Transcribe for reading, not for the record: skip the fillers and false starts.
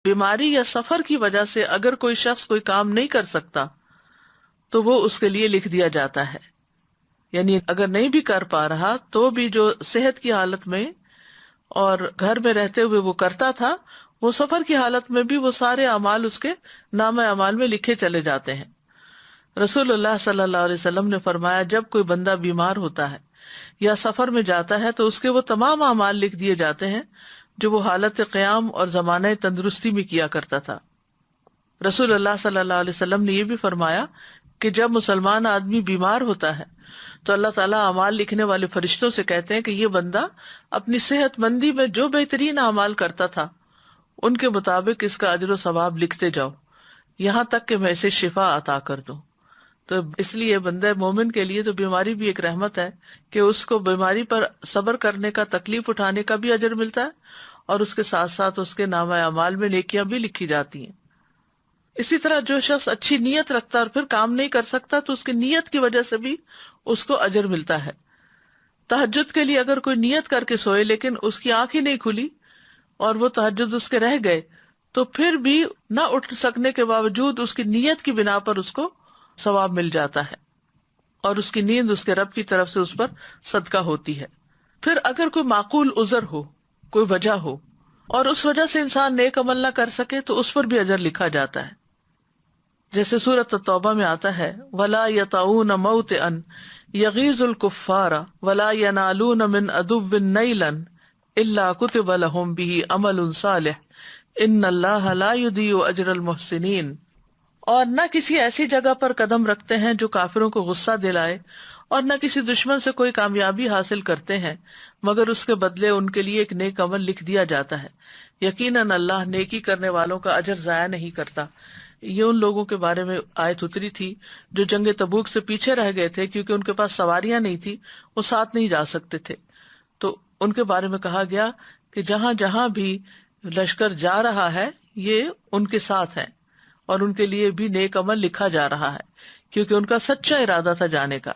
بیماری یا سفر کی وجہ سے اگر کوئی شخص کوئی کام نہیں کر سکتا تو وہ اس کے لیے لکھ دیا جاتا ہے، یعنی اگر نہیں بھی کر پا رہا تو بھی جو صحت کی حالت میں اور گھر میں رہتے ہوئے وہ کرتا تھا، وہ سفر کی حالت میں بھی وہ سارے اعمال اس کے نامہ اعمال میں لکھے چلے جاتے ہیں۔ رسول اللہ صلی اللہ علیہ وسلم نے فرمایا جب کوئی بندہ بیمار ہوتا ہے یا سفر میں جاتا ہے تو اس کے وہ تمام اعمال لکھ دیے جاتے ہیں جو وہ حالت قیام اور زمانہ تندرستی میں کیا کرتا تھا۔ رسول اللہ صلی اللہ علیہ وسلم نے یہ بھی فرمایا کہ جب مسلمان آدمی بیمار ہوتا ہے تو اللہ تعالیٰ اعمال لکھنے والے فرشتوں سے کہتے ہیں کہ یہ بندہ اپنی صحت مندی میں جو بہترین اعمال کرتا تھا ان کے مطابق اس کا اجر و ثواب لکھتے جاؤ یہاں تک کہ میں اسے شفا عطا کر دوں۔ تو اس لیے بندہ مومن کے لیے تو بیماری بھی ایک رحمت ہے کہ اس کو بیماری پر صبر کرنے کا، تکلیف اٹھانے کا بھی اجر ملتا ہے اور اس کے ساتھ ساتھ اس کے نامہ اعمال میں نیکیاں بھی لکھی جاتی ہیں۔ اسی طرح جو شخص اچھی نیت رکھتا ہے اور پھر کام نہیں کر سکتا تو اس کی نیت کی وجہ سے بھی اس کو اجر ملتا ہے۔ تہجد کے لیے اگر کوئی نیت کر کے سوئے لیکن اس کی آنکھ ہی نہیں کھلی اور وہ تہجد اس کے رہ گئے تو پھر بھی نہ اٹھ سکنے کے باوجود اس کی نیت کی بنا پر اس کو ثواب مل جاتا ہے اور اس کی نیند اس کے رب کی طرف سے اس پر صدقہ ہوتی ہے۔ پھر اگر کوئی معقول عذر ہو، کوئی وجہ ہو اور اس وجہ سے انسان نیک عمل نہ کر سکے تو اس پر بھی اجر لکھا جاتا ہے، جیسے سورۃ التوبہ میں آتا ہے وَلَا يَطَعُونَ مَوْطِئًا يَغِيظُ الْكُفَّارَ وَلَا يَنَالُونَ مِنْ عَدُوٍّ نَيْلًا إِلَّا كُتِبَ لَهُمْ بِهِ عَمَلٌ صَالِحٌ إِنَّ اللَّهَ لَا يُضِيعُ أَجْرَ الْمُحْسِنِينَ۔ اور نہ کسی ایسی جگہ پر قدم رکھتے ہیں جو کافروں کو غصہ دلائے اور نہ کسی دشمن سے کوئی کامیابی حاصل کرتے ہیں مگر اس کے بدلے ان کے لیے ایک نیک عمل لکھ دیا جاتا ہے، یقیناً اللہ نیکی کرنے والوں کا اجر ضائع نہیں کرتا۔ یہ ان لوگوں کے بارے میں آیت اتری تھی جو جنگ تبوک سے پیچھے رہ گئے تھے کیونکہ ان کے پاس سواریاں نہیں تھی، وہ ساتھ نہیں جا سکتے تھے، تو ان کے بارے میں کہا گیا کہ جہاں جہاں بھی لشکر جا رہا ہے یہ ان کے ساتھ ہیں اور ان کے لیے بھی نیک عمل لکھا جا رہا ہے کیونکہ ان کا سچا ارادہ تھا جانے کا۔